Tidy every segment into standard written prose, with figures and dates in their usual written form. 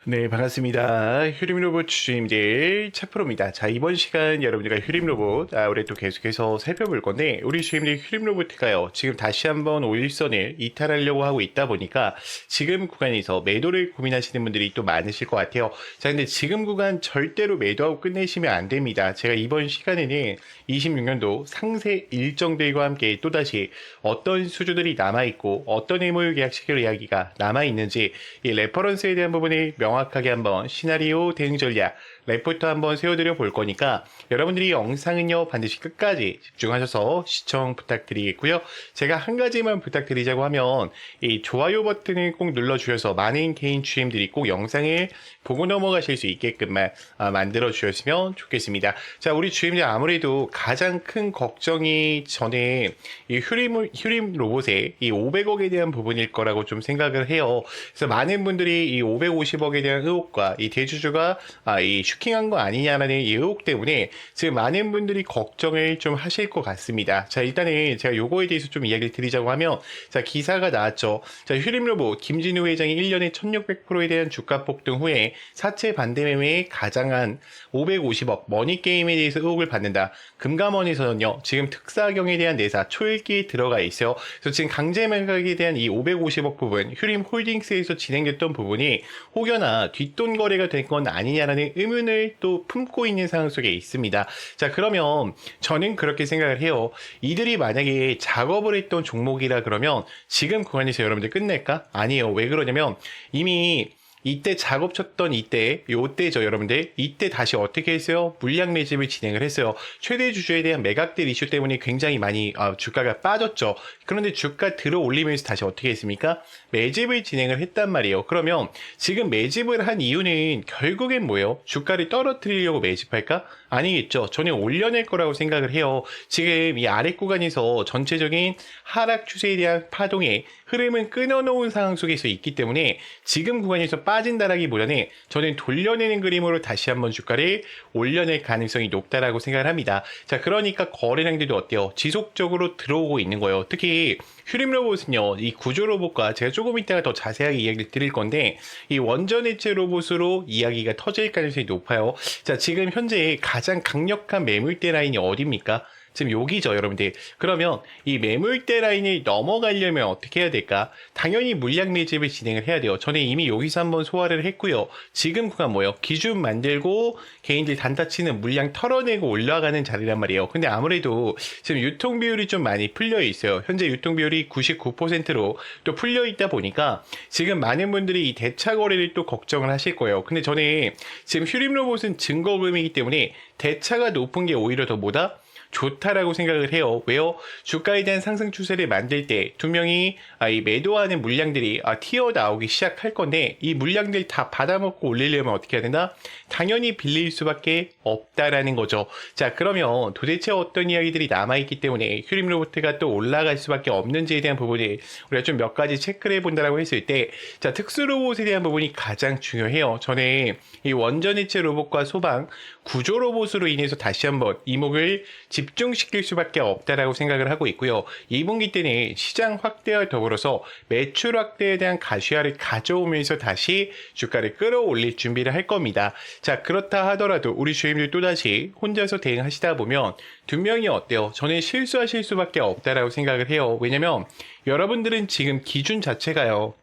네, 반갑습니다. 휴림 로봇 주임들 차프로입니다. 자, 이번 시간 여러분들과 휴림 로봇, 올해 또 계속해서 살펴볼 건데, 우리 주임들 휴림 로봇가요, 지금 다시 한번 5일선을 이탈하려고 하고 있다 보니까, 지금 구간에서 매도를 고민하시는 분들이 또 많으실 것 같아요. 자, 근데 지금 구간 절대로 매도하고 끝내시면 안 됩니다. 제가 이번 시간에는 26년도 상세 일정들과 함께 또다시 어떤 수주들이 남아있고, 어떤 해물 계약 시결 이야기가 남아있는지, 이 레퍼런스에 대한 부분을 명확하게 한번 시나리오 대응 전략 레포트 한번 세워드려 볼 거니까 여러분들이 영상은요 반드시 끝까지 집중하셔서 시청 부탁드리겠고요. 제가 한 가지만 부탁드리자고 하면 이 좋아요 버튼을 꼭 눌러주셔서 많은 개인 주임들이 꼭 영상을 보고 넘어가실 수 있게끔만 만들어 주셨으면 좋겠습니다. 자, 우리 주임들 아무래도 가장 큰 걱정이 전에 이 휴림 로봇의 이 500억에 대한 부분일 거라고 좀 생각을 해요. 그래서 많은 분들이 이 550억에 대한 의혹과 이 대주주가 이 슈킹한 거 아니냐라는 이 의혹 때문에 지금 많은 분들이 걱정을 좀 하실 것 같습니다. 자, 일단은 제가 요거에 대해서 좀 이야기를 드리자고 하면, 자, 기사가 나왔죠. 자, 휴림로봇 김진우 회장이 1년에 1600%에 대한 주가 폭등 후에 사채 반대 매매에 가장한 550억 머니게임에 대해서 의혹을 받는다. 금감원에서는요, 지금 특사경에 대한 내사 초읽기에 들어가 있어요. 그래서 지금 강제 매각에 대한 이 550억 부분, 휴림 홀딩스에서 진행됐던 부분이 혹여나 뒷돈 거래가 된 건 아니냐라는 의문을 또 품고 있는 상황 속에 있습니다. 자, 그러면 저는 그렇게 생각을 해요. 이들이 만약에 작업을 했던 종목이라 그러면 지금 구간에서 여러분들 끝낼까? 아니에요. 왜 그러냐면 이미 이때 작업 쳤던 요때죠, 여러분들. 이때 다시 어떻게 했어요? 물량 매집을 진행을 했어요. 최대 주주에 대한 매각들 이슈 때문에 굉장히 많이 주가가 빠졌죠. 그런데 주가 들어 올리면서 다시 어떻게 했습니까? 매집을 진행을 했단 말이에요. 그러면 지금 매집을 한 이유는 결국엔 뭐예요? 주가를 떨어뜨리려고 매집할까? 아니겠죠. 저는 올려낼 거라고 생각을 해요. 지금 이 아래 구간에서 전체적인 하락 추세에 대한 파동의 흐름은 끊어놓은 상황 속에서 있기 때문에 지금 구간에서 빠진다라기보다는 저는 돌려내는 그림으로 다시 한번 주가를 올려낼 가능성이 높다라고 생각을 합니다. 자, 그러니까 거래량들도 어때요? 지속적으로 들어오고 있는 거예요. 특히 휴림 로봇은요, 이 구조 로봇과 제가 조금 이따가 더 자세하게 이야기를 드릴 건데, 이 원전 해체 로봇으로 이야기가 터질 가능성이 높아요. 자, 지금 현재 가장 강력한 매물대 라인이 어디입니까? 지금 여기죠, 여러분들. 그러면 이 매물대 라인을 넘어가려면 어떻게 해야 될까? 당연히 물량 매집을 진행을 해야 돼요. 저는 이미 여기서 한번 소화를 했고요. 지금 구간 뭐예요? 기준 만들고 개인들 단타 치는 물량 털어내고 올라가는 자리란 말이에요. 근데 아무래도 지금 유통 비율이 좀 많이 풀려 있어요. 현재 유통 비율이 99%로 또 풀려 있다 보니까 지금 많은 분들이 이 대차 거래를 또 걱정을 하실 거예요. 근데 저는 지금 휴림 로봇은 증거금이기 때문에 대차가 높은 게 오히려 더 뭐다? 좋다라고 생각을 해요. 왜요? 주가에 대한 상승 추세를 만들 때 두 명이 이 매도하는 물량들이 튀어 나오기 시작할 건데 이 물량들 다 받아먹고 올리려면 어떻게 해야 된다? 당연히 빌릴 수밖에 없다라는 거죠. 자, 그러면 도대체 어떤 이야기들이 남아있기 때문에 휴림 로봇가 또 올라갈 수밖에 없는지에 대한 부분이 우리가 좀 몇 가지 체크를 해본다라고 했을 때, 자, 특수 로봇에 대한 부분이 가장 중요해요. 저는 이 원전 해체 로봇과 소방 구조 로봇으로 인해서 다시 한번 이목을 집중시킬 수밖에 없다라고 생각을 하고 있고요. 2분기 때는 시장 확대와 더불어서 매출 확대에 대한 가시화를 가져오면서 다시 주가를 끌어올릴 준비를 할 겁니다. 자, 그렇다 하더라도 우리 주임들 또다시 혼자서 대응하시다 보면 두 명이 어때요? 저는 실수하실 수밖에 없다라고 생각을 해요. 왜냐면 여러분들은 지금 기준 자체가요,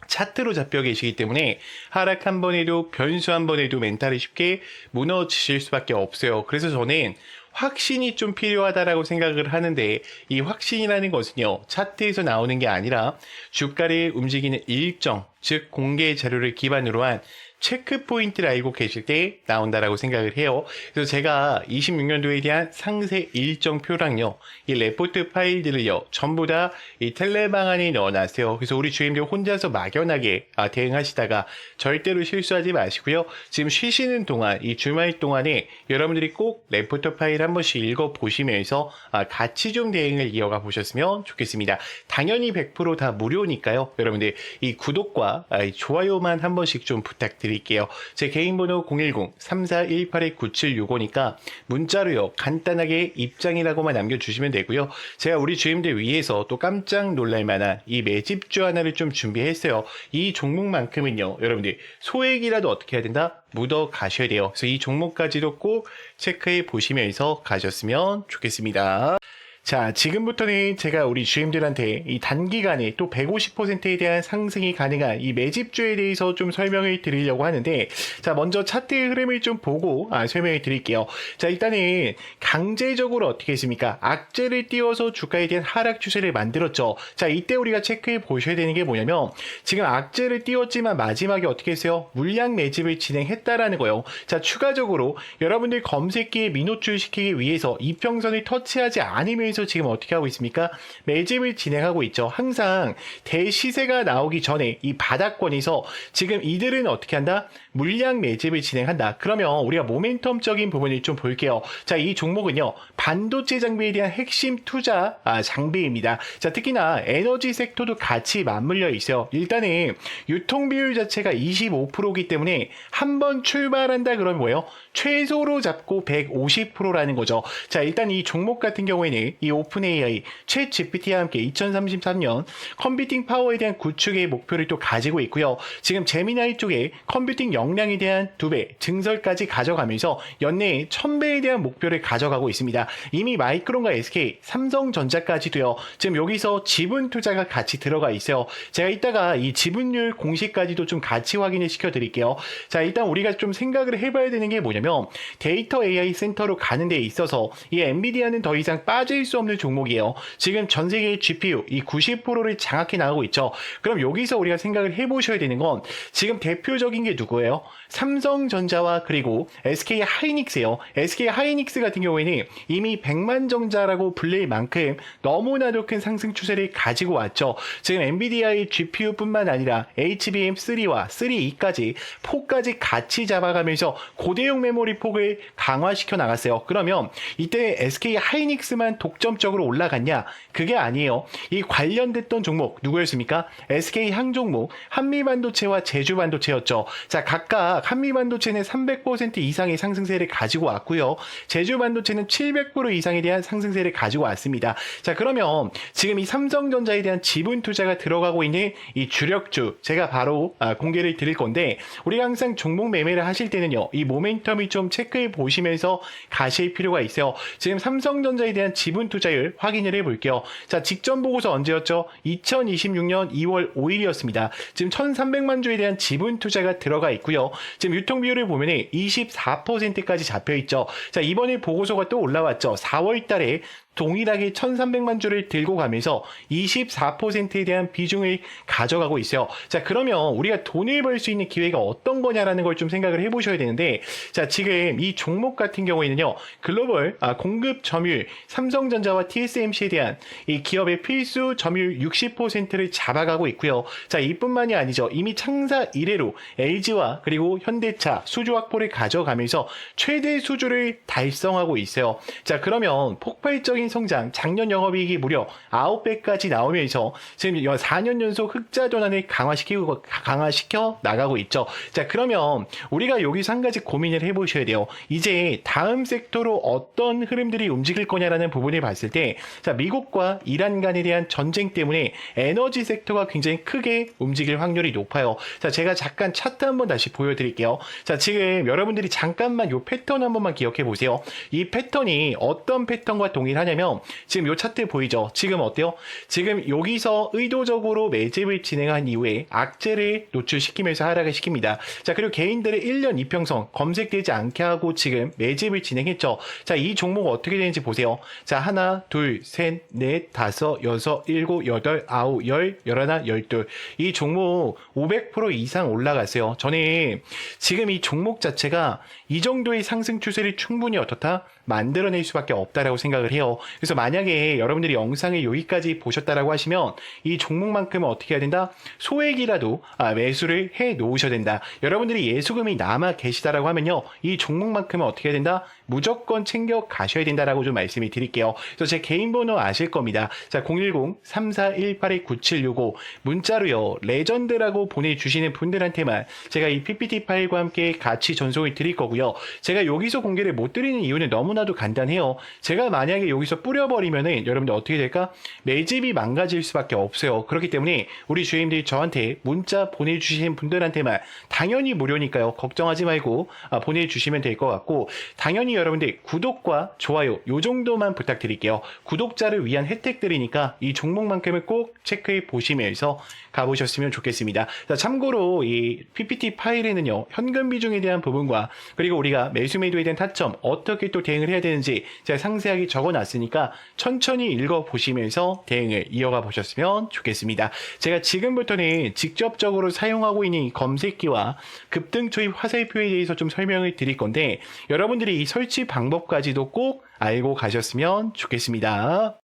차트로 잡혀 계시기 때문에 하락 한 번에도 변수 한 번에도 멘탈이 쉽게 무너지실 수밖에 없어요. 그래서 저는 확신이 좀 필요하다라고 생각을 하는데, 이 확신이라는 것은요, 차트에서 나오는 게 아니라 주가를 움직이는 일정, 즉 공개 자료를 기반으로 한 체크 포인트를 알고 계실 때 나온다라고 생각을 해요. 그래서 제가 26년도에 대한 상세 일정표랑요, 이 레포트 파일들을요, 전부 다 이 텔레방 안에 넣어놨어요. 그래서 우리 주임들 혼자서 막연하게 대응하시다가 절대로 실수하지 마시고요. 지금 쉬시는 동안, 이 주말 동안에 여러분들이 꼭 레포트 파일 한 번씩 읽어보시면서 같이 좀 대응을 이어가 보셨으면 좋겠습니다. 당연히 100% 다 무료니까요. 여러분들 이 구독과 좋아요만 한 번씩 좀 부탁드립니다. 드릴게요. 제 개인 번호 010-3418-9765니까 문자로요. 간단하게 입장이라고만 남겨주시면 되고요. 제가 우리 주임들 위해서 또 깜짝 놀랄만한 이 매집주 하나를 좀 준비했어요. 이 종목만큼은요. 여러분들 소액이라도 어떻게 해야 된다? 묻어 가셔야 돼요. 그래서 이 종목까지도 꼭 체크해 보시면서 가셨으면 좋겠습니다. 자, 지금부터는 제가 우리 주임들한테 이 단기간에 또 150%에 대한 상승이 가능한 이 매집주에 대해서 좀 설명을 드리려고 하는데, 자, 먼저 차트의 흐름을 좀 보고 설명을 드릴게요. 자, 일단은 강제적으로 어떻게 했습니까? 악재를 띄워서 주가에 대한 하락 추세를 만들었죠. 자, 이때 우리가 체크해 보셔야 되는 게 뭐냐면, 지금 악재를 띄웠지만 마지막에 어떻게 했어요? 물량 매집을 진행했다라는 거예요. 자, 추가적으로 여러분들 검색기에 민호출 시키기 위해서 이평선을 터치하지 않으면서 지금 어떻게 하고 있습니까? 매집을 진행하고 있죠. 항상 대시세가 나오기 전에 이 바닥권에서 지금 이들은 어떻게 한다? 물량 매집을 진행한다. 그러면 우리가 모멘텀적인 부분을 좀 볼게요. 자, 이 종목은요, 반도체 장비에 대한 핵심 투자 장비입니다. 자, 특히나 에너지 섹터도 같이 맞물려 있어요. 일단은 유통 비율 자체가 25%이기 때문에 한번 출발한다 그러면 뭐예요? 최소로 잡고 150%라는 거죠. 자, 일단 이 종목 같은 경우에는 이 오픈 AI, 챗 GPT와 함께 2033년 컴퓨팅 파워에 대한 구축의 목표를 또 가지고 있고요. 지금 제미나이 쪽에 컴퓨팅 역량에 대한 2배 증설까지 가져가면서 연내에 1000배에 대한 목표를 가져가고 있습니다. 이미 마이크론과 SK, 삼성전자까지도요. 지금 여기서 지분 투자가 같이 들어가 있어요. 제가 이따가 이 지분율 공시까지도 좀 같이 확인을 시켜드릴게요. 자, 일단 우리가 좀 생각을 해봐야 되는 게 뭐냐면 데이터 AI 센터로 가는 데 있어서 이 엔비디아는 더 이상 빠질 수 없는 종목이에요. 지금 전 세계의 GPU 이 90%를 장악해 나가고 있죠. 그럼 여기서 우리가 생각을 해보셔야 되는 건 지금 대표적인 게 누구예요? 삼성전자와 그리고 SK 하이닉스예요. SK 하이닉스 같은 경우에는 이미 100만 정자라고 불릴 만큼 너무나도 큰 상승 추세를 가지고 왔죠. 지금 엔비디아의 GPU뿐만 아니라 HBM3와 3E까지 폭까지 같이 잡아가면서 고대용 메모리 폭을 강화시켜 나갔어요. 그러면 이때 SK 하이닉스만 독점적으로 올라갔냐? 그게 아니에요. 이 관련됐던 종목 누구였습니까? SK 항종목 한미반도체와 제주반도체였죠. 자, 각각 한미반도체는 300% 이상의 상승세를 가지고 왔고요. 제주반도체는 700% 이상에 대한 상승세를 가지고 왔습니다. 자, 그러면 지금 이 삼성전자에 대한 지분 투자가 들어가고 있는 이 주력주 제가 바로 공개를 드릴 건데, 우리가 항상 종목 매매를 하실 때는요, 이 모멘텀을 좀 체크해 보시면서 가실 필요가 있어요. 지금 삼성전자에 대한 지분 투자율 확인을 해 볼게요. 자, 직전 보고서 언제였죠? 2026년 2월 5일이었습니다. 지금 1300만 주에 대한 지분 투자가 들어가 있고요. 지금 유통 비율을 보면 24%까지 잡혀 있죠. 자, 이번에 보고서가 또 올라왔죠. 4월 달에 동일하게 1300만 주를 들고 가면서 24%에 대한 비중을 가져가고 있어요. 자, 그러면 우리가 돈을 벌 수 있는 기회가 어떤 거냐라는 걸 좀 생각을 해보셔야 되는데, 자, 지금 이 종목 같은 경우에는요, 글로벌 공급 점유율, 삼성전자와 TSMC에 대한 이 기업의 필수 점유율 60%를 잡아가고 있고요. 자, 이뿐만이 아니죠. 이미 창사 이래로 LG와 그리고 현대차 수주 확보를 가져가면서 최대 수주를 달성하고 있어요. 자, 그러면 폭발적인 성장, 작년 영업이익이 무려 9배까지 나오면서 지금 4년 연속 흑자 전환을 강화시켜 나가고 있죠. 자, 그러면 우리가 여기서 한 가지 고민을 해보셔야 돼요. 이제 다음 섹터로 어떤 흐름들이 움직일 거냐라는 부분을 봤을 때, 자, 미국과 이란 간에 대한 전쟁 때문에 에너지 섹터가 굉장히 크게 움직일 확률이 높아요. 자, 제가 잠깐 차트 한번 다시 보여드릴게요. 자, 지금 여러분들이 잠깐만 이 패턴 한 번만 기억해 보세요. 이 패턴이 어떤 패턴과 동일하냐면, 지금 이 차트 보이죠? 지금 어때요? 지금 여기서 의도적으로 매집을 진행한 이후에 악재를 노출시키면서 하락을 시킵니다. 자, 그리고 개인들의 1년 이평선 검색되지 않게 하고 지금 매집을 진행했죠. 자, 이 종목 어떻게 되는지 보세요. 자, 하나, 둘, 셋, 넷, 다섯, 여섯, 일곱, 여덟, 아홉, 열, 열하나, 열둘. 이 종목 500% 이상 올라갔어요. 저는 지금 이 종목 자체가 이 정도의 상승 추세를 충분히 어떻다? 만들어낼 수밖에 없다라고 생각을 해요. 그래서 만약에 여러분들이 영상을 여기까지 보셨다라고 하시면 이 종목만큼은 어떻게 해야 된다? 소액이라도 매수를 해 놓으셔야 된다. 여러분들이 예수금이 남아 계시다라고 하면요, 이 종목만큼은 어떻게 해야 된다? 무조건 챙겨 가셔야 된다라고 좀 말씀을 드릴게요. 그래서 제 개인 번호 아실 겁니다. 자, 010-3418-9765 문자로요. 레전드라고 보내주시는 분들한테만 제가 이 PPT 파일과 함께 같이 전송을 드릴 거고요. 제가 여기서 공개를 못 드리는 이유는 너무나도 간단해요. 제가 만약에 여기서 뿌려버리면은 여러분들 어떻게 될까? 매집이 망가질 수밖에 없어요. 그렇기 때문에 우리 주임들이 저한테 문자 보내주신 분들한테만 당연히 무료니까요. 걱정하지 말고 보내주시면 될 것 같고, 당연히 여러분들 구독과 좋아요 요 정도만 부탁드릴게요. 구독자를 위한 혜택들이니까 이 종목만큼은 꼭 체크해 보시면서 가보셨으면 좋겠습니다. 자, 참고로 이 PPT 파일에는요, 현금 비중에 대한 부분과 그리고 우리가 매수 매도에 대한 타점 어떻게 또 대응을 해야 되는지 제가 상세하게 적어놨으니까 천천히 읽어보시면서 대응을 이어가 보셨으면 좋겠습니다. 제가 지금부터는 직접적으로 사용하고 있는 이 검색기와 급등 초입 화살표에 대해서 좀 설명을 드릴 건데, 여러분들이 이 설치 방법까지도 꼭 알고 가셨으면 좋겠습니다.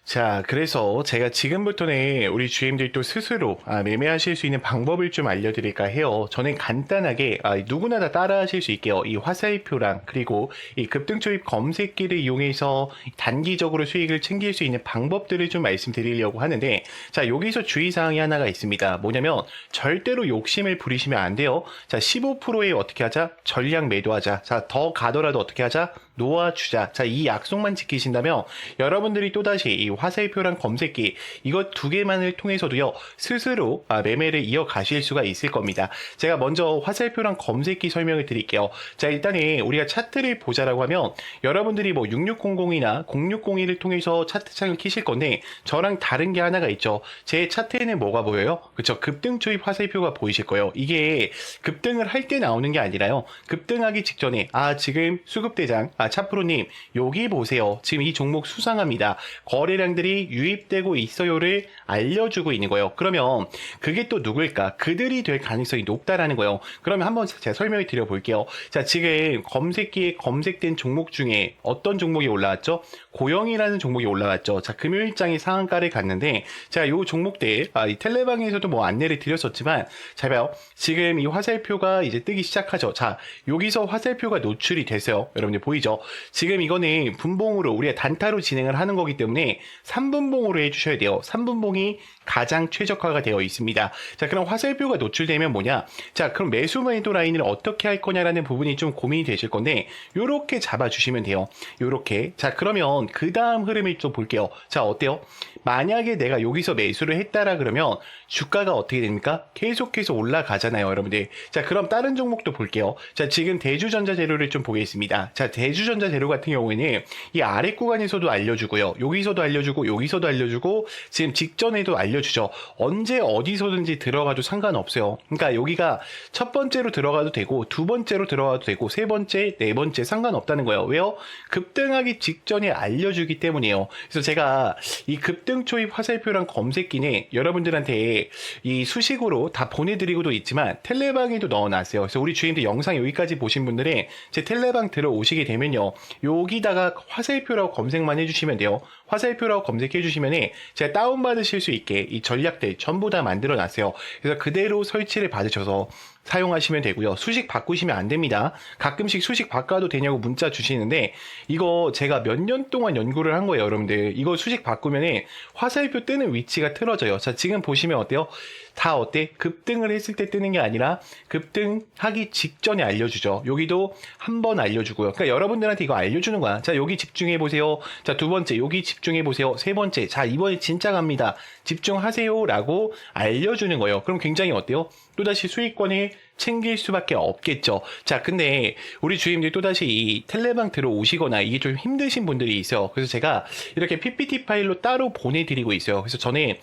자, 그래서 제가 지금부터는 우리 GM들도 스스로 매매하실 수 있는 방법을 좀 알려드릴까 해요. 저는 간단하게 누구나 다 따라 하실 수 있게요. 이 화살표랑 그리고 이 급등초입 검색기를 이용해서 단기적으로 수익을 챙길 수 있는 방법들을 좀 말씀드리려고 하는데, 자, 여기서 주의사항이 하나가 있습니다. 뭐냐면 절대로 욕심을 부리시면 안 돼요. 자, 15%에 어떻게 하자? 전량 매도하자. 자, 더 가더라도 어떻게 하자? 놓아주자. 자, 이 약속만 지키신다면 여러분들이 또다시 이 화살표랑 검색기 이것 두 개만을 통해서도요, 스스로 매매를 이어가실 수가 있을 겁니다. 제가 먼저 화살표랑 검색기 설명을 드릴게요. 자, 일단은 우리가 차트를 보자라고 하면 여러분들이 뭐 6600이나 0601을 통해서 차트창을 키실 건데, 저랑 다른 게 하나가 있죠. 제 차트에는 뭐가 보여요? 그쵸, 급등 초입 화살표가 보이실 거예요. 이게 급등을 할 때 나오는 게 아니라요, 급등하기 직전에 지금 수급대장 차프로님 여기 보세요, 지금 이 종목 수상합니다, 거래량들이 유입되고 있어요를 알려주고 있는 거예요. 그러면 그게 또 누굴까? 그들이 될 가능성이 높다라는 거예요. 그러면 한번 제가 설명을 드려볼게요. 자, 지금 검색기에 검색된 종목 중에 어떤 종목이 올라왔죠? 고영이라는 종목이 올라왔죠. 자, 금요일장에 상한가를 갔는데, 자, 요 종목들 이 텔레방에서도 뭐 안내를 드렸었지만, 잘 봐요. 지금 이 화살표가 이제 뜨기 시작하죠. 자, 여기서 화살표가 노출이 됐어요. 여러분들 보이죠? 지금 이거는 분봉으로 우리가 단타로 진행을 하는 거기 때문에 3분봉으로 해주셔야 돼요. 3분봉이 가장 최적화가 되어 있습니다. 자, 그럼 화살표가 노출되면 뭐냐? 자, 그럼 매수 매도 라인을 어떻게 할 거냐라는 부분이 좀 고민이 되실 건데, 요렇게 잡아주시면 돼요. 요렇게. 자, 그러면 그 다음 흐름을 좀 볼게요. 자, 어때요? 만약에 내가 여기서 매수를 했다라 그러면 주가가 어떻게 됩니까? 계속해서 올라가잖아요, 여러분들. 자, 그럼 다른 종목도 볼게요. 자, 지금 대주전자재료를 좀 보겠습니다. 자, 대주전자재료 같은 경우에는 이 아래 구간에서도 알려주고요, 여기서도 알려주고, 여기서도 알려주고, 지금 직전에도 알려주죠. 언제 어디서든지 들어가도 상관없어요. 그러니까 여기가 첫 번째로 들어가도 되고, 두 번째로 들어가도 되고, 세 번째, 네 번째 상관없다는 거예요. 왜요? 급등하기 직전에 알려주기 때문이에요. 그래서 제가 이 급등 초입 화살표랑 검색기는 여러분들한테 이 수식으로 다 보내드리고도 있지만 텔레방에도 넣어놨어요. 그래서 우리 주임들 영상 여기까지 보신 분들은 제 텔레방 들어오시게 되면요, 여기다가 화살표라고 검색만 해주시면 돼요. 화살표라고 검색해 주시면 제가 다운받으실 수 있게 이 전략들 전부 다 만들어 놨어요. 그래서 그대로 설치를 받으셔서 사용하시면 되고요. 수식 바꾸시면 안 됩니다. 가끔씩 수식 바꿔도 되냐고 문자 주시는데, 이거 제가 몇 년 동안 연구를 한 거예요, 여러분들. 이거 수식 바꾸면 화살표 뜨는 위치가 틀어져요. 자, 지금 보시면 어때요? 다 어때? 급등을 했을 때 뜨는 게 아니라 급등하기 직전에 알려주죠. 여기도 한 번 알려주고요. 그러니까 여러분들한테 이거 알려주는 거야. 자, 여기 집중해 보세요. 자, 두 번째 여기 집중해 보세요. 세 번째, 자, 이번에 진짜 갑니다, 집중하세요 라고 알려주는 거예요. 그럼 굉장히 어때요? 또다시 수익권을 챙길 수밖에 없겠죠. 자, 근데 우리 주임들이 또다시 이 텔레방 들어오시거나 이게 좀 힘드신 분들이 있어요. 그래서 제가 이렇게 PPT 파일로 따로 보내드리고 있어요. 그래서 저는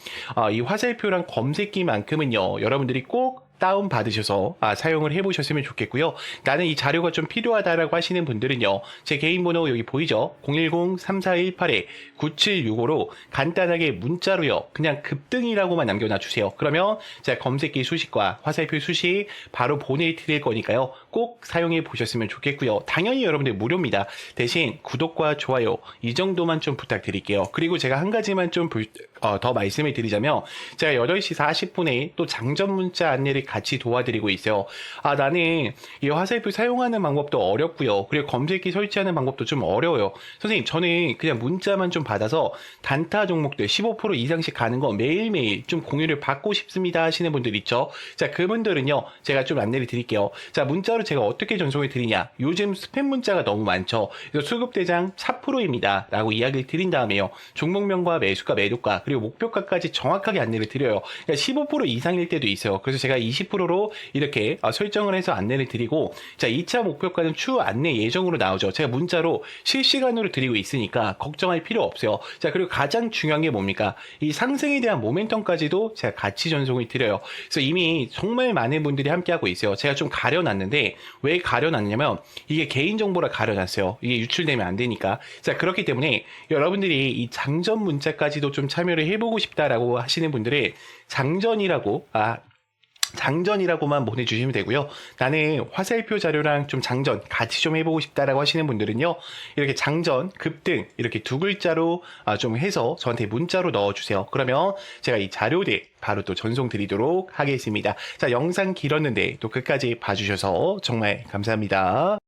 이 화살표랑 검색기만큼은요, 여러분들이 꼭 다운 받으셔서 사용을 해보셨으면 좋겠고요. 나는 이 자료가 좀 필요하다라고 하시는 분들은요, 제 개인 번호 여기 보이죠? 010-3418-9765로 간단하게 문자로요, 그냥 급등이라고만 남겨놔 주세요. 그러면 제가 검색기 수식과 화살표 수식 바로 보내드릴 거니까요, 꼭 사용해 보셨으면 좋겠고요. 당연히 여러분들 무료입니다. 대신 구독과 좋아요 이 정도만 좀 부탁드릴게요. 그리고 제가 한 가지만 좀 더 말씀을 드리자면 제가 8시 40분에 또 장전 문자 안내를 같이 도와드리고 있어요. 나는 이 화살표 사용하는 방법도 어렵고요. 그리고 검색기 설치하는 방법도 좀 어려워요. 선생님, 저는 그냥 문자만 좀 받아서 단타 종목들 15% 이상씩 가는 거 매일매일 좀 공유를 받고 싶습니다 하시는 분들 있죠. 자, 그분들은요, 제가 좀 안내를 드릴게요. 자, 문자로 제가 어떻게 전송을 드리냐. 요즘 스팸 문자가 너무 많죠. 그래서 수급대장 4%입니다 라고 이야기를 드린 다음에요. 종목명과 매수가, 매도가, 그리고 목표가까지 정확하게 안내를 드려요. 그러니까 15% 이상일 때도 있어요. 그래서 제가 20%로 이렇게 설정을 해서 안내를 드리고, 자, 2차 목표가는 추후 안내 예정으로 나오죠. 제가 문자로 실시간으로 드리고 있으니까 걱정할 필요 없어요. 자, 그리고 가장 중요한 게 뭡니까? 이 상승에 대한 모멘텀까지도 제가 같이 전송을 드려요. 그래서 이미 정말 많은 분들이 함께하고 있어요. 제가 좀 가려놨는데, 왜 가려놨냐면 이게 개인정보라 가려놨어요. 이게 유출되면 안 되니까. 자, 그렇기 때문에 여러분들이 이 장전 문자까지도 좀 참여를 해보고 싶다라고 하시는 분들은 장전이라고만 보내주시면 되고요. 나는 화살표 자료랑 좀 장전 같이 좀 해보고 싶다라고 하시는 분들은요, 이렇게 장전, 급등 이렇게 두 글자로 좀 해서 저한테 문자로 넣어주세요. 그러면 제가 이 자료들 바로 또 전송 드리도록 하겠습니다. 자, 영상 길었는데 또 끝까지 봐주셔서 정말 감사합니다.